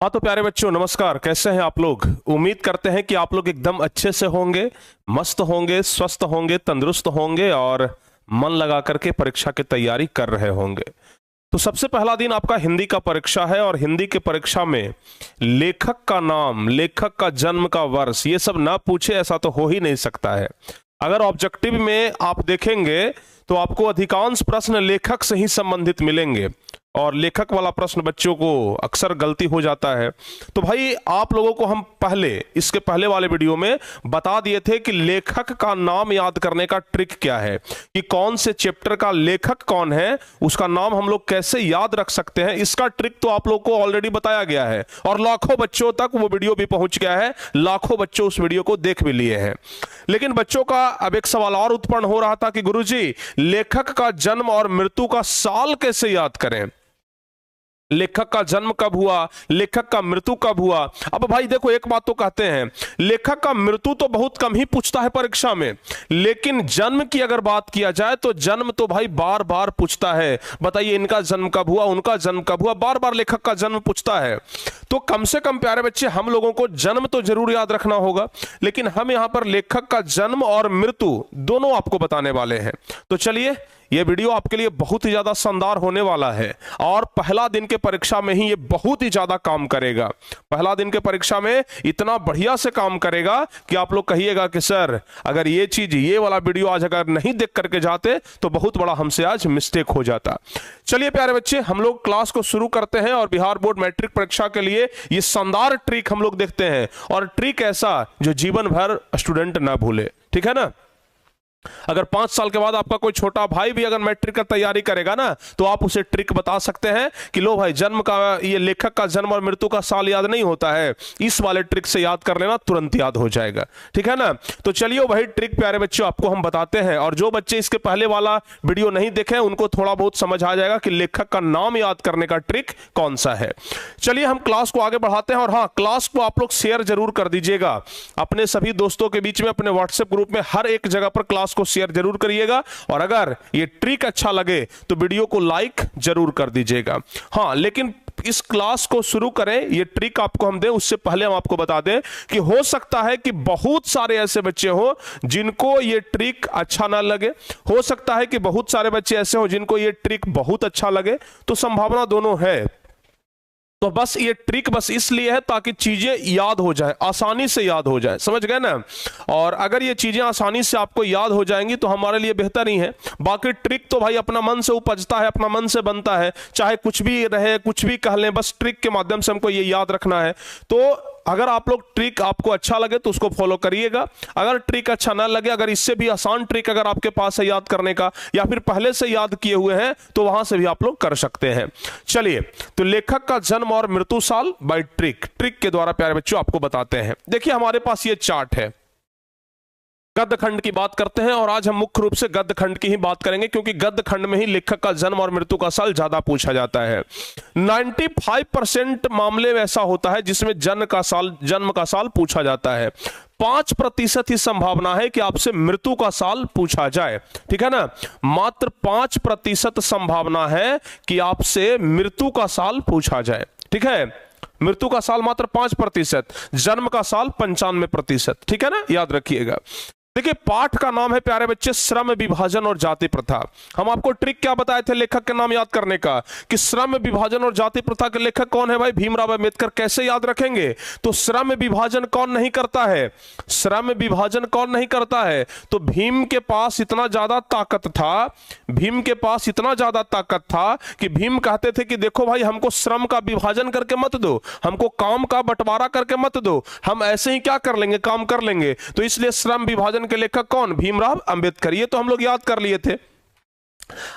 हाँ तो प्यारे बच्चों नमस्कार। कैसे हैं आप लोग? उम्मीद करते हैं कि आप लोग एकदम अच्छे से होंगे, मस्त होंगे, स्वस्थ होंगे, तंदुरुस्त होंगे और मन लगा करके परीक्षा की तैयारी कर रहे होंगे। तो सबसे पहला दिन आपका हिंदी का परीक्षा है और हिंदी की परीक्षा में लेखक का नाम, लेखक का जन्म का वर्ष, ये सब ना पूछे ऐसा तो हो ही नहीं सकता है। अगर ऑब्जेक्टिव में आप देखेंगे तो आपको अधिकांश प्रश्न लेखक से ही संबंधित मिलेंगे और लेखक वाला प्रश्न बच्चों को अक्सर गलती हो जाता है। तो भाई आप लोगों को हम इसके पहले वाले वीडियो में बता दिए थे कि लेखक का नाम याद करने का ट्रिक क्या है, कि कौन से चैप्टर का लेखक कौन है, उसका नाम हम लोग कैसे याद रख सकते हैं। इसका ट्रिक तो आप लोग को ऑलरेडी बताया गया है और लाखों बच्चों तक वो वीडियो भी पहुंच गया है, लाखों बच्चों उस वीडियो को देख भी लिए हैं। लेकिन बच्चों का अब एक सवाल और उत्पन्न हो रहा था कि गुरुजी लेखक का जन्म और मृत्यु का साल कैसे याद करें, लेखक का जन्म कब हुआ, लेखक का मृत्यु कब हुआ। अब भाई देखो, एक बात तो कहते हैं, लेखक का मृत्यु तो बहुत कम ही पूछता है परीक्षा में, लेकिन जन्म की अगर बात किया जाए तो जन्म तो भाई बार बार पूछता है। बताइए इनका जन्म कब हुआ, उनका जन्म कब हुआ, बार बार लेखक का जन्म पूछता है। तो कम से कम प्यारे बच्चे हम लोगों को जन्म तो जरूर याद रखना होगा, लेकिन हम यहां पर लेखक का जन्म और मृत्यु दोनों आपको बताने वाले हैं। तो चलिए, यह वीडियो आपके लिए बहुत ही ज्यादा शानदार होने वाला है और पहला दिन के परीक्षा में ही ये बहुत ही ज्यादा काम करेगा। पहला दिन के परीक्षा में इतना बढ़िया से काम करेगा कि आप लोग कहिएगा कि सर अगर ये चीज, ये वाला वीडियो आज अगर नहीं देख करके जाते तो बहुत बड़ा हमसे आज मिस्टेक हो जाता। चलिए प्यारे बच्चे, हम लोग क्लास को शुरू करते हैं और बिहार बोर्ड मैट्रिक परीक्षा के लिए ये शानदार ट्रिक हम लोग देखते हैं, और ट्रिक ऐसा जो जीवन भर स्टूडेंट ना भूले। ठीक है ना? अगर 5 साल के बाद आपका कोई छोटा भाई भी अगर मैट्रिक का तैयारी करेगा ना, तो आप उसे ट्रिक बता सकते हैं कि लो भाई, जन्म का, ये लेखक का जन्म और मृत्यु का साल याद नहीं होता है, इस वाले ट्रिक से याद कर लेना, तुरंत याद हो जाएगा। ठीक है ना? तो चलिए वही ट्रिक प्यारे बच्चों आपको हम बताते हैं, और जो बच्चे इसके पहले वाला वीडियो नहीं देखे उनको थोड़ा बहुत समझ आ जाएगा कि लेखक का नाम याद करने का ट्रिक कौन सा है। चलिए हम क्लास को आगे बढ़ाते हैं, और हाँ, क्लास को आप लोग शेयर जरूर कर दीजिएगा अपने सभी दोस्तों के बीच में, अपने व्हाट्सएप ग्रुप में, हर एक जगह पर क्लास को शेयर जरूर करिएगा। और अगर ये ट्रिक अच्छा लगे तो वीडियो को लाइक जरूर कर दीजिएगा। हाँ, लेकिन इस क्लास को शुरू करें, ये ट्रिक आपको हम दें उससे पहले हम आपको बता दें कि हो सकता है कि बहुत सारे ऐसे बच्चे हो जिनको ये ट्रिक अच्छा ना लगे, हो सकता है कि बहुत सारे बच्चे ऐसे हो जिनको ये ट्रिक बहुत अच्छा लगे। तो संभावना दोनों है। तो बस ये ट्रिक बस इसलिए है ताकि चीजें याद हो जाए, आसानी से याद हो जाए, समझ गए ना? और अगर ये चीजें आसानी से आपको याद हो जाएंगी तो हमारे लिए बेहतर ही है। बाकी ट्रिक तो भाई अपना मन से उपजता है, अपना मन से बनता है, चाहे कुछ भी रहे, कुछ भी कह लें, बस ट्रिक के माध्यम से हमको ये याद रखना है। तो अगर आप लोग ट्रिक आपको अच्छा लगे तो उसको फॉलो करिएगा, अगर ट्रिक अच्छा ना लगे, अगर इससे भी आसान ट्रिक अगर आपके पास है याद करने का, या फिर पहले से याद किए हुए हैं, तो वहां से भी आप लोग कर सकते हैं। चलिए, तो लेखक का जन्म और मृत्यु साल बाय ट्रिक के द्वारा प्यारे बच्चों आपको बताते हैं। देखिए हमारे पास ये चार्ट है, गद्य खंड की बात करते हैं, और आज हम मुख्य रूप से गद्य खंड की ही बात करेंगे क्योंकि गद्य खंड में ही लेखक का जन्म और मृत्यु का साल ज्यादा पूछा जाता है। 95% मामले में ऐसा होता है जिसमें जन्म का साल पूछा जाता है। 5% ही संभावना है कि आपसे मृत्यु का साल पूछा जाए। ठीक है ना? मात्र 5% संभावना है कि आपसे मृत्यु का साल पूछा जाए। ठीक है? मृत्यु का साल मात्र 5%, जन्म का साल 95%। ठीक है ना? याद रखिएगा। देखिए, पाठ का नाम है प्यारे बच्चे श्रम विभाजन और जाति प्रथा। हम आपको ट्रिक क्या बताए थे लेखक के नाम याद करने का, कि श्रम विभाजन और जाति प्रथा के लेखक कौन है भाई? भीमराव अंबेडकर। कैसे याद रखेंगे? तो श्रम विभाजन कौन नहीं करता है? श्रम विभाजन कौन नहीं करता है? तो भीम के पास इतना ज्यादा ताकत था, भीम के पास इतना ज्यादा ताकत था कि भीम कहते थे कि देखो भाई, हमको श्रम का विभाजन करके मत दो, हमको काम का बंटवारा करके मत दो, हम ऐसे ही क्या कर लेंगे, काम कर लेंगे। तो इसलिए श्रम विभाजन के लेखक कौन? भीमराव अंबेडकर। ये तो हम लोग याद कर लिए थे।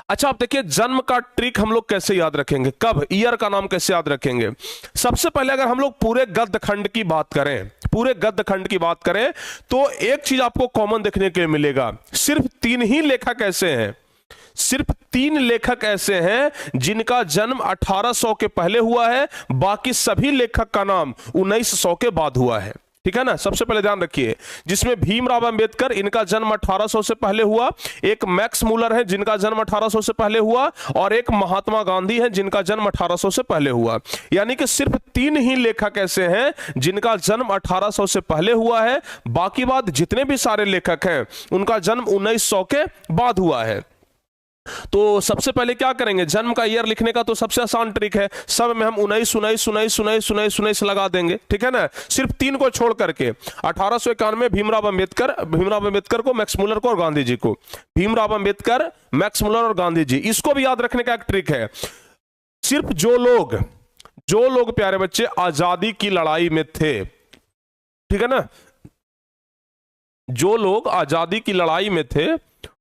अच्छा, आप देखिए जन्म का ट्रिक हम लोग कैसे याद रखेंगे, कब, ईयर का नाम कैसे याद रखेंगे। सबसे पहले अगर हम लोग पूरे गद्य खंड की बात करें, पूरे गद्य खंड की बात करें, तो एक चीज आपको कॉमन देखने के लिए मिलेगा, सिर्फ 3 ही लेखक ऐसे हैं, सिर्फ 3 लेखक ऐसे हैं जिनका जन्म 1800 के पहले हुआ है, बाकी सभी लेखक का नाम 1900 के बाद हुआ है। ठीक है ना, सबसे पहले ध्यान रखिए, जिसमें भीमराव अंबेडकर, इनका जन्म 1800 से पहले हुआ, एक मैक्स मुलर है जिनका जन्म 1800 से पहले हुआ, और एक महात्मा गांधी है जिनका जन्म 1800 से पहले हुआ। यानी कि सिर्फ 3 ही लेखक ऐसे हैं जिनका जन्म 1800 से पहले हुआ है, बाकी बाद जितने भी सारे लेखक हैं उनका जन्म 1900 के बाद हुआ है। तो सबसे पहले क्या करेंगे, जन्म का ईयर लिखने का तो सबसे आसान ट्रिक है, सब में हम 19 लगा देंगे, ठीक है ना, सिर्फ 3 को छोड़ करके। 1891 भीमराव अंबेडकर को, मैक्स मुलर को और गांधी जी को। भीमराव अंबेडकर, मैक्स मुलर और गांधी जी, इसको भी याद रखने का एक ट्रिक है। सिर्फ जो लोग प्यारे बच्चे आजादी की लड़ाई में थे, ठीक है ना, जो लोग आजादी की लड़ाई में थे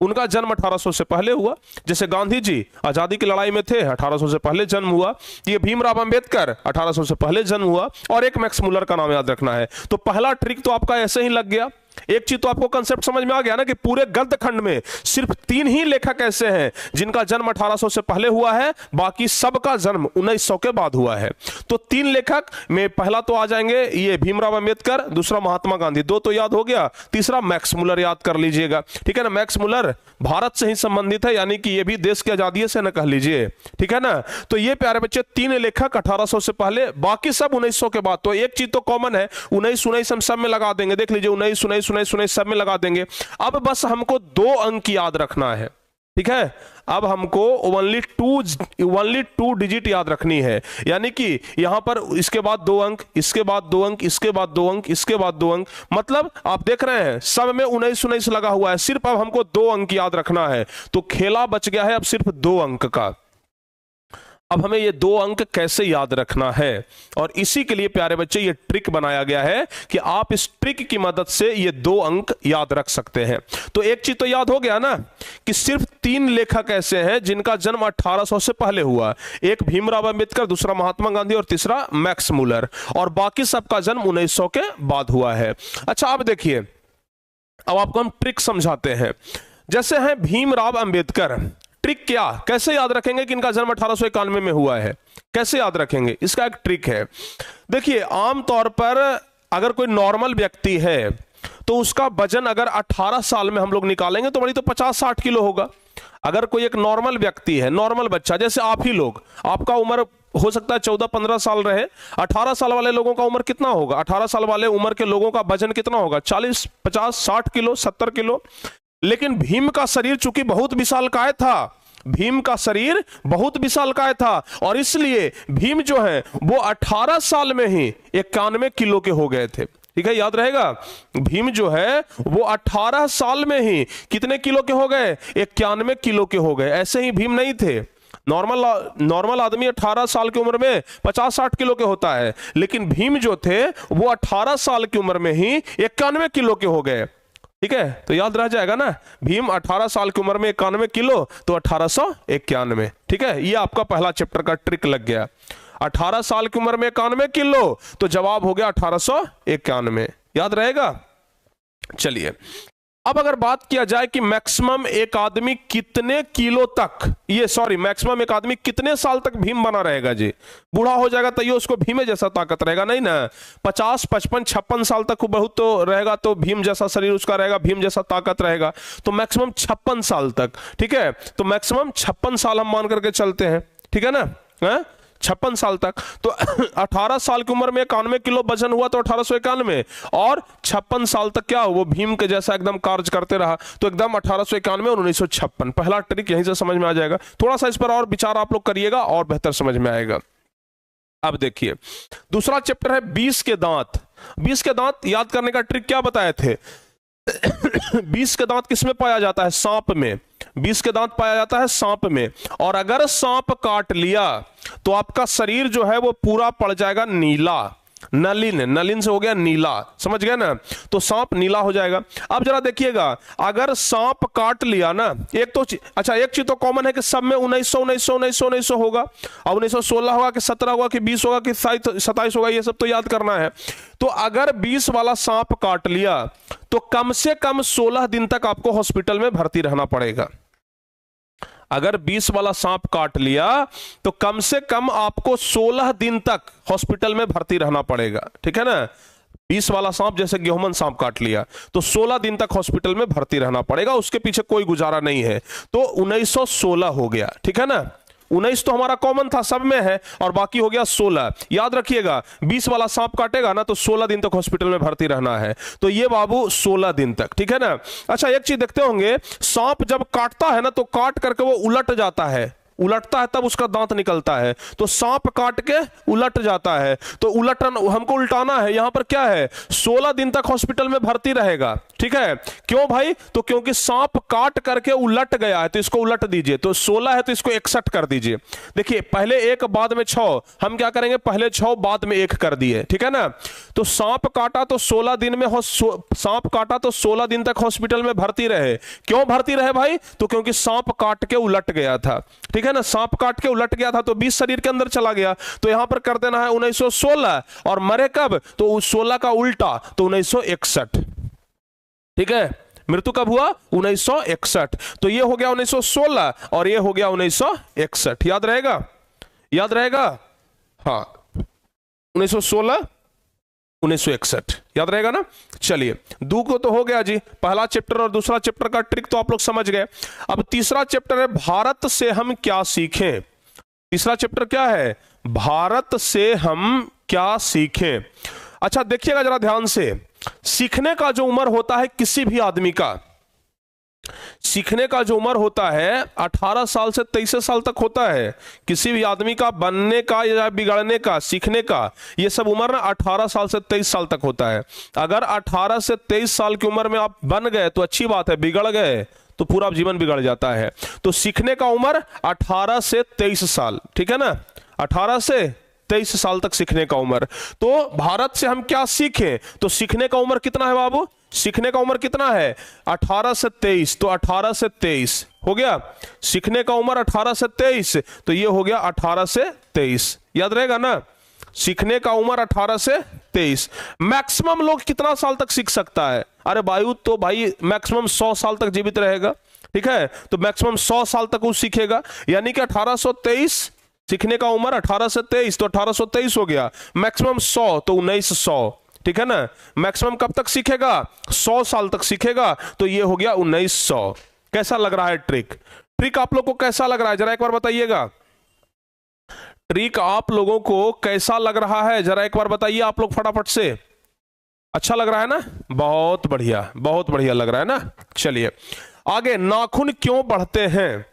उनका जन्म 1800 से पहले हुआ। जैसे गांधी जी आजादी की लड़ाई में थे, 1800 से पहले जन्म हुआ। ये भीमराव अंबेडकर 1800 से पहले जन्म हुआ, और एक मैक्स मुलर का नाम याद रखना है। तो पहला ट्रिक तो आपका ऐसे ही लग गया। एक चीज तो आपको कंसेप्ट समझ में आ गया ना कि पूरे गद्य खंड में सिर्फ 3 ही लेखक ऐसे हैं जिनका जन्म 1800 से पहले हुआ है, बाकी सबका जन्म 1900 के बाद हुआ है। तो 3 लेखक में पहला तो आ जाएंगे ये भीमराव अंबेडकर, दूसरा महात्मा गांधी, 2 तो याद हो गया, तीसरा मैक्स मुलर याद कर लीजिएगा, ठीक है ना। मैक्स मुलर भारत से ही संबंधित है, यानी कि ये भी देश की आजादी से न कह लीजिए, ठीक है ना। तो ये प्यारे बच्चे 3 लेखक 1800 से पहले, बाकी सब 1900 के बाद। तो एक चीज तो कॉमन है, 19 हम सब में लगा देंगे, देख लीजिए 19 सब में लगा देंगे। अब बस हमको 2 अंक याद रखना है, ठीक है। अब हमको ओनली टू डिजिट याद रखनी है, यानी कि यहां पर इसके बाद 2 अंक, इसके बाद 2 अंक, इसके बाद 2 अंक, इसके बाद 2 अंक, मतलब आप देख रहे हैं सब में 19 लगा हुआ है। सिर्फ अब हमको 2 अंक याद रखना है, तो खेला बच गया है अब सिर्फ 2 अंक का। अब हमें ये 2 अंक कैसे याद रखना है, और इसी के लिए प्यारे बच्चे ये ट्रिक बनाया गया है कि आप इस ट्रिक की मदद से ये 2 अंक याद रख सकते हैं। तो एक चीज तो याद हो गया ना कि सिर्फ 3 लेखक ऐसे हैं जिनका जन्म 1800 से पहले हुआ, एक भीमराव अंबेडकर, दूसरा महात्मा गांधी और तीसरा मैक्स मुलर, और बाकी सबका जन्म 1900 के बाद हुआ है। अच्छा अब देखिए, अब आपको हम ट्रिक समझाते हैं। जैसे है भीमराव अंबेडकर, ट्रिक क्या, कैसे याद रखेंगे कि इनका जन्म 1891 में हुआ है, कैसे याद रखेंगे, इसका एक ट्रिक है। देखिए आमतौर पर अगर कोई नॉर्मल व्यक्ति है तो उसका वजन अगर 18 साल में हम लोग निकालेंगे तो बड़ी तो 50-60 किलो होगा। अगर कोई एक नॉर्मल व्यक्ति है, नॉर्मल बच्चा, जैसे आप ही लोग, आपका उम्र हो सकता है 14-15 साल रहे, 18 साल वाले लोगों का उम्र कितना होगा, 18 साल वाले उम्र के लोगों का वजन कितना होगा, 40, 50, 60 किलो, 70 किलो। लेकिन भीम का शरीर चूंकि बहुत विशालकाय था, भीम का शरीर बहुत विशालकाय था, और इसलिए भीम जो है वो 18 साल में ही 91 किलो के हो गए थे, ठीक है, याद रहेगा। भीम जो है वो 18 साल में ही कितने किलो के हो गए, 91 किलो के हो गए। ऐसे ही भीम नहीं थे, नॉर्मल आदमी 18 साल की उम्र में 50-60 किलो के होता है, लेकिन भीम जो थे वो 18 साल की उम्र में ही 91 किलो के हो गए, ठीक है। तो याद रह जाएगा ना, भीम 18 साल की उम्र में 91 किलो, तो 1891, ठीक है। ये आपका पहला चैप्टर का ट्रिक लग गया। 18 साल की उम्र में 91 किलो, तो जवाब हो गया 1891, याद रहेगा। चलिए अब अगर बात किया जाए कि मैक्सिमम एक आदमी कितने किलो तक, मैक्सिमम एक आदमी कितने साल तक भीम बना रहेगा जी, बूढ़ा हो जाएगा तो ये उसको भीमे जैसा ताकत रहेगा, नहीं ना, 50, 55, 56 साल तक बहुत तो रहेगा, तो भीम जैसा शरीर उसका रहेगा, भीम जैसा ताकत रहेगा, तो मैक्सिमम 56 साल तक, ठीक है। तो मैक्सिमम 56 साल हम मान करके चलते हैं, ठीक है ना, 56 साल तक। तो 18 साल की उम्र में 91 किलो वजन हुआ, तो 1891, और 56 साल तक क्या वो भीम के जैसा एकदम कार्य करते रहा, तो एकदम 1891 और 1956। पहला ट्रिक यहीं से समझ में आ जाएगा, थोड़ा सा इस पर और विचार आप लोग करिएगा और बेहतर समझ में आएगा। अब देखिए दूसरा चैप्टर है 20 के दांत। 20 के दांत याद करने का ट्रिक क्या बताए थे 20 के दांत किसमें पाया जाता है, सांप में। 20 के दांत पाया जाता है सांप में, और अगर सांप काट लिया तो आपका शरीर जो है वो पूरा पड़ जाएगा नीला, नलिन से हो गया नीला, समझ गए ना, तो सांप नीला हो जाएगा। अब जरा देखिएगा, अगर सांप काट लिया ना, एक चीज तो कॉमन है कि सब में 1900 होगा, अब 1916 होगा कि 17 होगा कि 20 होगा कि 27 होगा, ये सब तो याद करना है। तो अगर 20 वाला सांप काट लिया तो कम से कम 16 दिन तक आपको हॉस्पिटल में भर्ती रहना पड़ेगा। अगर 20 वाला सांप काट लिया तो कम से कम आपको 16 दिन तक हॉस्पिटल में भर्ती रहना पड़ेगा, ठीक है ना। 20 वाला सांप जैसे गेहूमन सांप काट लिया तो 16 दिन तक हॉस्पिटल में भर्ती रहना पड़ेगा, उसके पीछे कोई गुजारा नहीं है। तो 1916 हो गया, ठीक है ना। 19 तो हमारा कॉमन था, सब में है, और बाकी हो गया 16। याद रखिएगा 20 वाला सांप काटेगा ना तो 16 दिन तक हॉस्पिटल में भर्ती रहना है, तो ये बाबू 16 दिन तक, ठीक है ना। अच्छा एक चीज देखते होंगे, सांप जब काटता है ना तो काट करके वो उलट जाता है, उलटता है तब उसका दांत निकलता है। तो सांप काट के उलट जाता है, तो उलटन हमको उल्टाना है। यहां पर क्या है, 16 दिन तक हॉस्पिटल में भर्ती रहेगा, ठीक है। क्यों भाई, तो क्योंकि सांप काट करके उलट गया है तो इसको उलट दीजिए, तो 16 है तो इसको 61 कर दीजिए। देखिए पहले 1 बाद में 6, हम क्या करेंगे, पहले 6 बाद में 1 कर दिए, ठीक है ना। तो सांप काटा तो 16 दिन में सांप काटा तो 16 दिन तक हॉस्पिटल में भर्ती रहे। क्यों भर्ती रहे भाई, तो क्योंकि सांप काट के उलट गया था, ठीक है ना। सांप काट के उलट गया था तो 20 शरीर के अंदर चला गया, तो यहां पर कर देना है 1916, और मरे कब, तो 16 का उल्टा तो 1961, ठीक है। मृत्यु कब हुआ, 1961, तो ये हो गया 1916 और ये हो गया 1961। याद रहेगा, याद रहेगा, हाँ 1916 1961 याद रहेगा ना। चलिए दो को तो हो गया जी, पहला चैप्टर और दूसरा चैप्टर का ट्रिक तो आप लोग समझ गए। अब तीसरा चैप्टर है भारत से हम क्या सीखें। तीसरा चैप्टर क्या है, भारत से हम क्या सीखें। अच्छा देखिएगा जरा ध्यान से, सीखने का जो उम्र होता है किसी भी आदमी का, सीखने का जो उम्र होता है 18 साल से 23 साल तक होता है किसी भी आदमी का, बनने का या बिगड़ने का, सीखने का, ये सब उम्र ना 18 साल से 23 साल तक होता है। अगर 18 से 23 साल की उम्र में आप बन गए तो अच्छी बात है, बिगड़ गए तो पूरा जीवन बिगड़ जाता है। तो सीखने का उम्र 18 से 23 साल, ठीक है ना, 18 से 23 साल तक सीखने का उम्र। तो भारत से हम क्या सीखें, तो सीखने का उम्र कितना है बाबू, सीखने का उम्र कितना है 18 से 23, तो 18 से 23 हो गया। सीखने का उम्र 18 से 23, तो ये हो गया 18 से 23, याद रहेगा ना। सीखने का उम्र 18 से 23। मैक्सिमम लोग कितना साल तक सीख सकता है, अरे वायु तो भाई मैक्सिमम 100 साल तक जीवित रहेगा, ठीक है। तो मैक्सिमम 100 साल तक वो सीखेगा, यानी कि 1823 सीखने का उम्र 18 से 23, तो 1823 हो गया। मैक्सिमम 100 तो 1900, ठीक है ना। मैक्सिमम कब तक सीखेगा, 100 साल तक सीखेगा, तो ये हो गया 1900। कैसा लग रहा है ट्रिक, ट्रिक आप लोग को कैसा लग रहा है जरा एक बार बताइएगा। ट्रिक आप लोगों को कैसा लग रहा है जरा एक बार बताइए आप लोग फटाफट से। अच्छा लग रहा है ना, बहुत बढ़िया, बहुत बढ़िया लग रहा है ना। चलिए आगे, नाखून क्यों बढ़ते हैं,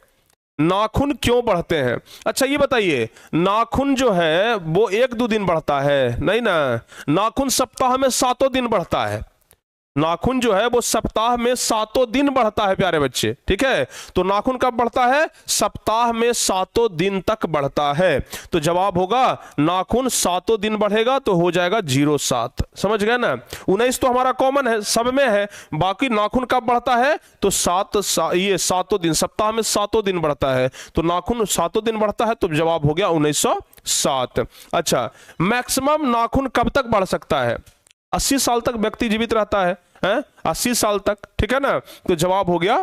नाखून क्यों बढ़ते हैं। अच्छा ये बताइए, नाखून जो है वो 1-2 दिन बढ़ता है, नहीं ना, नाखून सप्ताह में 7 दिन बढ़ता है। नाखून जो है वो सप्ताह में 7 दिन बढ़ता है प्यारे बच्चे, ठीक है। तो नाखून कब बढ़ता है, सप्ताह में 7 दिन तक बढ़ता है। तो जवाब होगा नाखून 7 दिन बढ़ेगा तो हो जाएगा 07, समझ गए ना। 19 तो हमारा कॉमन है, सब में है, बाकी नाखून कब बढ़ता है तो 7 दिन, सप्ताह में 7 दिन बढ़ता है, तो नाखून 7 दिन बढ़ता है, तो जवाब हो गया 1907। अच्छा मैक्सिमम नाखून कब तक बढ़ सकता है, 80 साल तक व्यक्ति जीवित रहता है, 80 साल तक, ठीक है ना। तो जवाब हो गया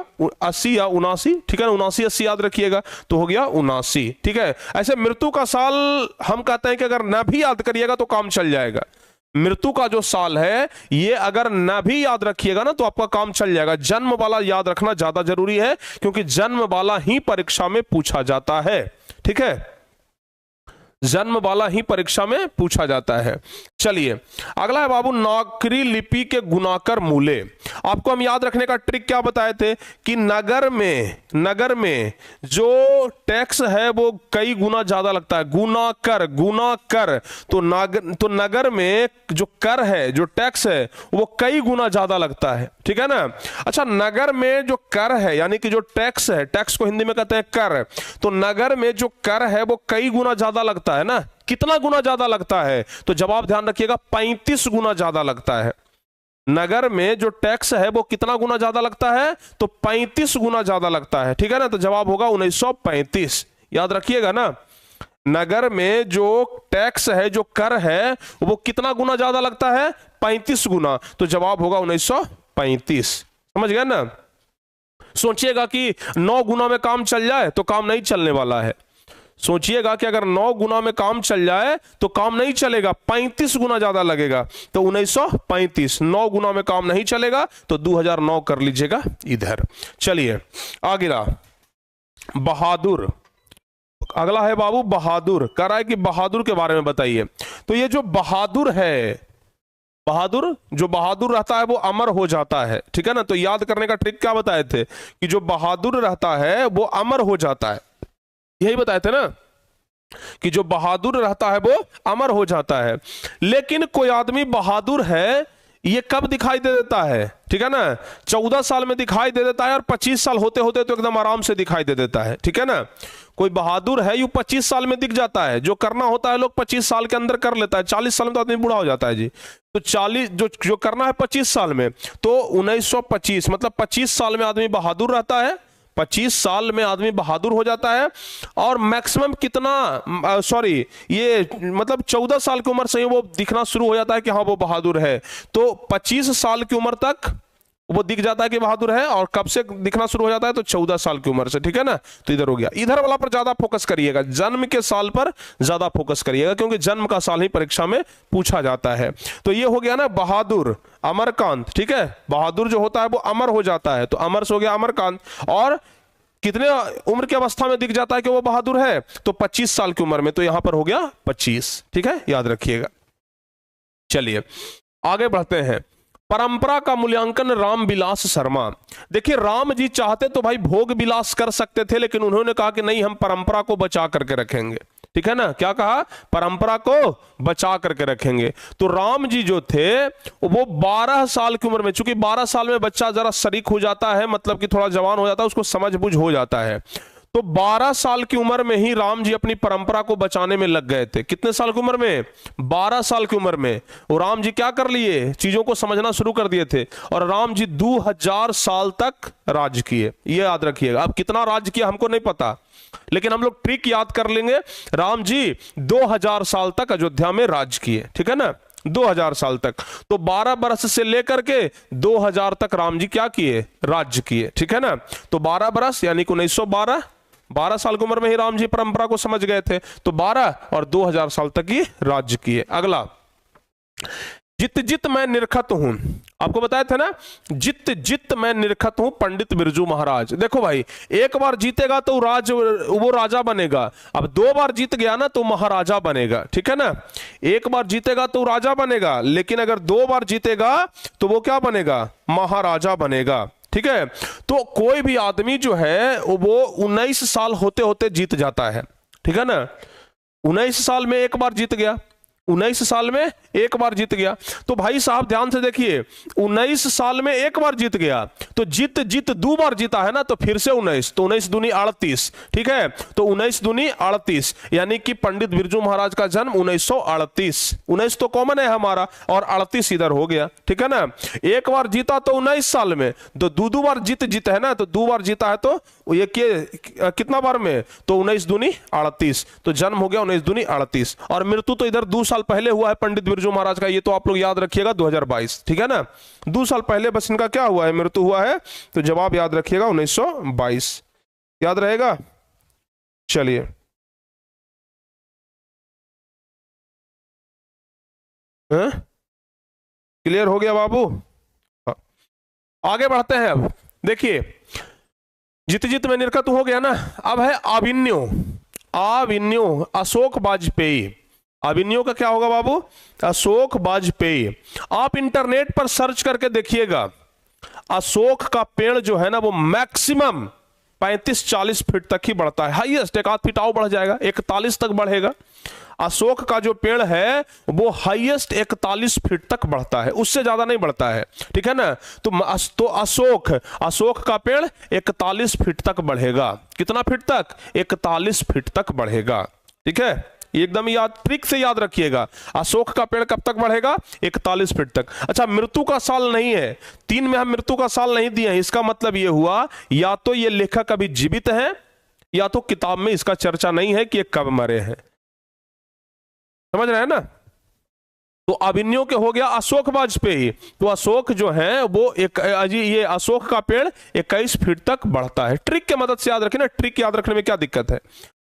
80 या 79, ठीक है ना, 79-80 याद रखिएगा, तो हो गया 79, ठीक है। ऐसे मृत्यु का साल हम कहते हैं कि अगर न भी याद करिएगा तो काम चल जाएगा। मृत्यु का जो साल है ये अगर न भी याद रखिएगा ना तो आपका काम चल जाएगा। जन्म वाला याद रखना ज्यादा जरूरी है, क्योंकि जन्म वाला ही परीक्षा में पूछा जाता है, ठीक है, जन्म वाला ही परीक्षा में पूछा जाता है। चलिए अगला है बाबू, नागरी लिपि के गुणाकर मूले। आपको हम याद रखने का ट्रिक क्या बताए थे कि नगर में जो टैक्स है वो कई गुना ज्यादा लगता है, गुणाकर। तो नगर में जो कर है, जो टैक्स है वो कई गुना ज्यादा लगता है, ठीक है ना। अच्छा नगर में जो कर है यानी कि जो टैक्स है, टैक्स को हिंदी में कहते हैं कर, तो नगर में जो कर है वो कई गुना ज्यादा लगता है ना। कितना गुना ज्यादा लगता है, तो जवाब ध्यान रखिएगा 35 गुना ज्यादा लगता है। नगर में जो टैक्स है वो कितना गुना ज्यादा लगता है, तो 35 गुना ज्यादा लगता है, ठीक है ना। तो जवाब होगा 1935, याद रखिएगा ना। नगर में जो टैक्स है, जो कर है, वो कितना गुना ज्यादा लगता है, 35 गुना, तो जवाब होगा 1935, समझ गए ना। सोचिएगा कि 9 गुना में काम चल जाए तो काम नहीं चलने वाला है। सोचिएगा कि अगर 9 गुना में काम चल जाए तो काम नहीं चलेगा, 35 गुना ज्यादा लगेगा। तो 1935, 9 गुना में काम नहीं चलेगा तो 2009 कर लीजिएगा इधर। चलिए आगे रहा बहादुर। अगला है बाबू बहादुर, कह रहा है कि बहादुर के बारे में बताइए। तो ये जो बहादुर है, बहादुर, जो बहादुर रहता है वो अमर हो जाता है, ठीक है ना। तो याद करने का ट्रिक क्या बताए थे कि जो बहादुर रहता है वो अमर हो जाता है, यही बताए थे ना कि जो बहादुर रहता है वो अमर हो जाता है। लेकिन कोई आदमी बहादुर है, ये कब दिखाई दे देता है, ठीक है ना, 14 साल में दिखाई दे देता है और 25 साल होते होते तो एकदम आराम से दिखाई दे देता है, ठीक है ना। कोई बहादुर है यू 25 साल में दिख जाता है, जो करना होता है लोग 25 साल के अंदर कर लेता है, 40 साल में तो आदमी बूढ़ा हो जाता है जी। तो 40 जो करना है 25 साल में, तो 1925 मतलब 25 साल में आदमी बहादुर रहता है, 25 साल में आदमी बहादुर हो जाता है। और मैक्सिमम कितना, सॉरी ये मतलब 14 साल की उम्र से ही वो दिखना शुरू हो जाता है कि हाँ वो बहादुर है। तो 25 साल की उम्र तक वो दिख जाता है कि बहादुर है, और कब से दिखना शुरू हो जाता है तो 14 साल की उम्र से, ठीक है ना। तो इधर हो गया, इधर वाला पर ज्यादा फोकस करिएगा, जन्म के साल पर ज्यादा फोकस करिएगा, क्योंकि जन्म का साल ही परीक्षा में पूछा जाता है। तो ये हो गया ना बहादुर, अमरकांत, ठीक है। बहादुर जो होता है वो अमर हो जाता है, तो अमर से हो गया अमरकांत। और कितने उम्र की अवस्था में दिख जाता है कि वो बहादुर है, तो 25 साल की उम्र में, तो यहां पर हो गया 25, ठीक है, याद रखिएगा। चलिए आगे बढ़ते हैं। परंपरा का मूल्यांकन राम विलास शर्मा। देखिए राम जी चाहते तो भाई भोग विलास कर सकते थे, लेकिन उन्होंने कहा कि नहीं, हम परंपरा को बचा करके रखेंगे, ठीक है ना। क्या कहा, परंपरा को बचा करके रखेंगे। तो राम जी जो थे वो 12 साल की उम्र में, चूंकि 12 साल में बच्चा जरा शरीक हो जाता है, मतलब कि थोड़ा जवान हो जाता है, उसको समझ बुझ हो जाता है, तो 12 साल की उम्र में ही राम जी अपनी परंपरा को बचाने में लग गए थे। कितने साल की उम्र में, 12 साल की उम्र में। और राम जी क्या कर लिए, चीजों को समझना शुरू कर दिए थे, और राम जी 2000 साल तक राज किए, ये याद रखिएगा। अब कितना राज किया हमको नहीं पता, लेकिन हम लोग ट्रिक याद कर लेंगे। राम जी 2000 साल तक अयोध्या में राज किए, ठीक है ना, 2000 साल तक। तो 12 बरस से लेकर के 2000 तक राम जी क्या किए, राज्य किए, ठीक है ना। तो 12 बरस यानी कि 1912, 12 साल की उम्र में ही राम जी परंपरा को समझ गए थे, तो 12 और 2000 साल तक ही राज्य किए। अगला, जित जित मैं निरखत हूं, आपको बताया था ना, जित जित मैं निरखत हूं पंडित बिरजू महाराज। देखो भाई, एक बार जीतेगा तो वो राजा बनेगा, अब 2 बार जीत गया ना तो महाराजा बनेगा, ठीक है ना। एक बार जीतेगा तो राजा बनेगा, लेकिन अगर 2 बार जीतेगा तो वो क्या बनेगा, महाराजा बनेगा, ठीक है। तो कोई भी आदमी जो है वो 19 साल होते होते जीत जाता है, ठीक है ना। 19 साल में एक बार जीत गया, 19 साल में एक बार जीत गया। तो भाई साहब ध्यान से देखिए, 19 साल में एक बार जीत गया, तो जीत जीत 2 बार जीता है ना, तो फिर से 19, तो 19 दूनी 38, ठीक है। तो 19 दूनी 38, यानी कि पंडित बिरजू महाराज का जन्म 1938, 19 तो कॉमन है हमारा, और 38 इधर हो गया, ठीक है ना। एक बार जीता तो 19 साल में, तो 2 बार जीत है ना, तो 2 बार जीता है तो ये कितना बार में, तो 19 दूनी 38, तो जन्म हो गया 19 दूनी 38। और मृत्यु तो इधर 2 साल पहले हुआ है पंडित बिरजू महाराज का, ये तो आप लोग याद रखिएगा 2022, ठीक है ना। 2 साल पहले बस इनका क्या हुआ है, मृत्यु हुआ है, तो जवाब याद रखिएगा 1922, याद रहेगा। चलिए क्लियर हो गया बाबू, आगे बढ़ते हैं। अब देखिए, जित जित में निरखत हो गया ना, अब है आविन्यो। आविन्यो, अशोक वाजपेयी। अविन्यो का क्या होगा बाबू, अशोक वाजपेयी। आप इंटरनेट पर सर्च करके देखिएगा, अशोक का पेड़ जो है ना वो मैक्सिमम 35-40 फीट तक ही बढ़ता है, हाईएस्ट 1 आध फीट और बढ़ जाएगा, 41 तक बढ़ेगा। अशोक का जो पेड़ है वो हाईएस्ट 41 फीट तक बढ़ता है, उससे ज्यादा नहीं बढ़ता है, ठीक है ना। तो अशोक का पेड़ 41 फीट तक बढ़ेगा। कितना फीट तक, 41 फीट तक बढ़ेगा, ठीक है। एकदम याद, ट्रिक से याद रखिएगा, अशोक का पेड़ कब तक बढ़ेगा, 41 फीट तक। अच्छा, मृत्यु का साल नहीं है, 3 में हम मृत्यु का साल नहीं दिए हैं, इसका मतलब यह हुआ या तो ये लेखक अभी जीवित है, या तो किताब में इसका चर्चा नहीं है कि ये कब मरे हैं, समझ रहे हैं ना। तो अभिन्यो के हो गया अशोक वाजपेयी। तो अशोक जो है वो ये अशोक का पेड़ 21 फीट तक बढ़ता है। ट्रिक के मदद से याद रखें ना, ट्रिक याद रखने में क्या दिक्कत है।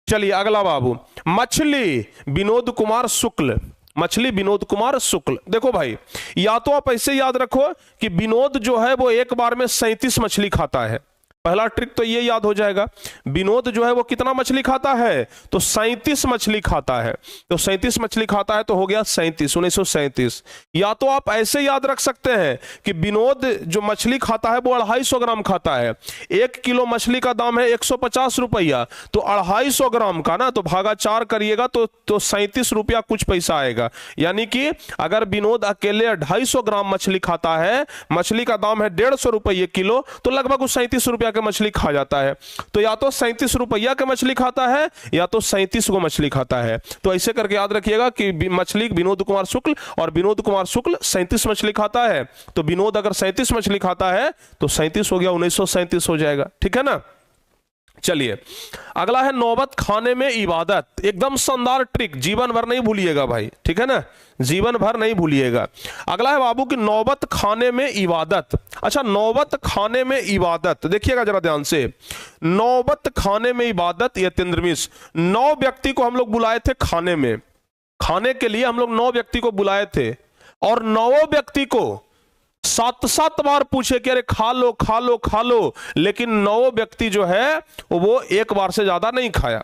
चलिए अगला बाबू, मछली विनोद कुमार शुक्ल। मछली विनोद कुमार शुक्ल। देखो भाई, या तो आप ऐसे याद रखो कि विनोद जो है वो एक बार में 37 मछली खाता है। पहला ट्रिक तो ये याद हो जाएगा, विनोद जो है वो कितना मछली खाता है, तो 37 मछली खाता है। तो 37 मछली खाता है तो हो गया 37, 1937। या तो आप ऐसे याद रख सकते हैं कि विनोद जो मछली खाता है वो 250 ग्राम खाता है। 1 किलो मछली का दाम है 150 रुपया, तो 250 ग्राम का ना, तो भागा 4 करिएगा तो 37 रुपया कुछ पैसा आएगा। यानी कि अगर विनोद अकेले 250 ग्राम मछली खाता है, मछली का दाम है 150 रुपये किलो, तो लगभग 37 रुपया के मछली खा जाता है। तो या तो 37 रुपया के मछली खाता है या तो 37 को मछली खाता है। तो ऐसे करके याद रखिएगा कि मछली विनोद कुमार शुक्ल, और विनोद कुमार शुक्ल 37 मछली खाता है। तो विनोद अगर 37 मछली खाता है तो 37 हो गया, 1937 हो जाएगा। ठीक है ना। चलिए अगला है नौबत खाने में इबादत। एकदम शानदार ट्रिक, जीवन भर नहीं भूलिएगा भाई, ठीक है ना, जीवन भर नहीं भूलिएगा। अगला है बाबू की नौबत खाने में इबादत। अच्छा, नौबत खाने में इबादत, देखिएगा जरा ध्यान से। नौबत खाने में इबादत, यतीन्द्र मिश्र। 9 व्यक्ति को हम लोग बुलाए थे खाने में, खाने के लिए हम लोग 9 व्यक्ति को बुलाए थे, और 9 व्यक्ति को 7 बार पूछे कि अरे खा लो खा लो खा लो, लेकिन 9 व्यक्ति जो है वो एक बार से ज्यादा नहीं खाया।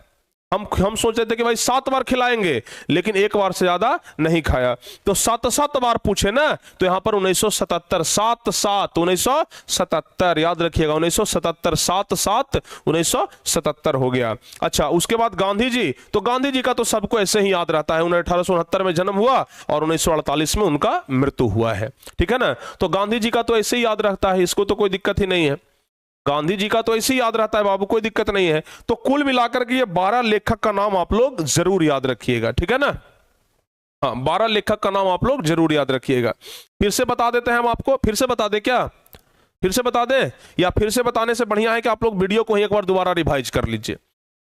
हम सोच रहे थे कि भाई 7 बार खिलाएंगे, लेकिन एक बार से ज्यादा नहीं खाया। तो 7 बार पूछे ना, तो यहां पर 1977, 7 1977 याद रखिएगा, 1977, 7 1977 हो गया। अच्छा, उसके बाद गांधी जी, तो गांधी जी का तो सबको ऐसे ही याद रहता है, उन्हें 1869 में जन्म हुआ और 1948 में उनका मृत्यु हुआ है। ठीक है ना, तो गांधी जी का तो ऐसे ही याद रहता है, इसको तो कोई दिक्कत ही नहीं है। गांधी जी का तो ऐसे ही याद रहता है बाबू, कोई दिक्कत नहीं है। तो कुल मिलाकर के ये 12 लेखक का नाम आप लोग जरूर याद रखिएगा। ठीक है ना, हाँ 12 लेखक का नाम आप लोग जरूर याद रखिएगा। फिर से बता देते हैं हम आपको, फिर से बता दे क्या, फिर से बता दे, या फिर से बताने से बढ़िया है कि आप लोग वीडियो को ही एक बार दोबारा रिवाइज कर लीजिए।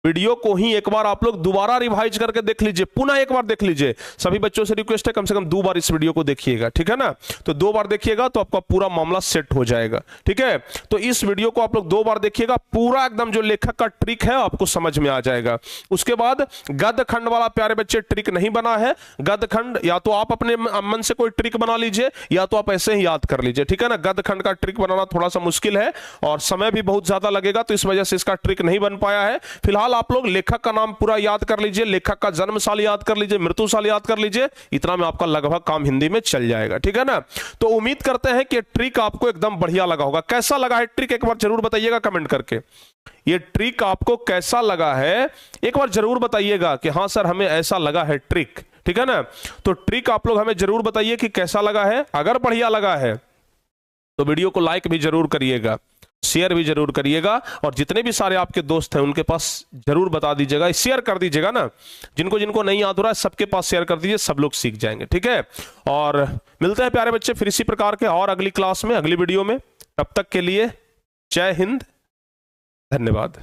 वीडियो को ही एक बार आप लोग दोबारा रिवाइज करके देख लीजिए, पुनः एक बार देख लीजिए। सभी बच्चों से रिक्वेस्ट है कम से कम 2 बार इस वीडियो को देखिएगा। ठीक है ना, तो 2 बार देखिएगा तो आपका पूरा मामला सेट हो जाएगा। ठीक है, तो इस वीडियो को आप लोग 2 बार देखिएगा, पूरा एकदम जो लेखक का ट्रिक है आपको समझ में आ जाएगा। उसके बाद गद्य खंड वाला प्यारे बच्चे ट्रिक नहीं बना है। गद्य खंड या तो आप अपने मन से कोई ट्रिक बना लीजिए, या तो आप ऐसे ही याद कर लीजिए। ठीक है ना, गद्य खंड का ट्रिक बनाना थोड़ा सा मुश्किल है और समय भी बहुत ज्यादा लगेगा, तो इस वजह से इसका ट्रिक नहीं बन पाया है। फिलहाल आप लोग लेखक का नाम पूरा याद कर लीजिए, लेखक का जन्म साल याद कर लीजिए, मृत्यु साल याद कर लीजिए, इतना में आपका लगभग काम हिंदी में चल जाएगा। ठीक है ना, तो उम्मीद करते हैं कि ट्रिक आपको एकदम बढ़िया लगा होगा। कैसा लगा है ट्रिक एक बार जरूर बताइएगा कमेंट करके। ये ट्रिक आपको कैसा लगा है एक बार जरूर बताइएगा कि हाँ सर हमें ऐसा लगा है ट्रिक। ठीक है ना, तो ट्रिक आप लोग हमें जरूर बताइए कि कैसा लगा है। अगर बढ़िया लगा है तो वीडियो को लाइक भी जरूर करिएगा, शेयर भी जरूर करिएगा, और जितने भी सारे आपके दोस्त हैं उनके पास जरूर बता दीजिएगा, शेयर कर दीजिएगा ना, जिनको जिनको नहीं याद हो रहा है सबके पास शेयर कर दीजिए, सब लोग सीख जाएंगे। ठीक है, और मिलते हैं प्यारे बच्चे फिर इसी प्रकार के और अगली क्लास में, अगली वीडियो में। तब तक के लिए जय हिंद, धन्यवाद।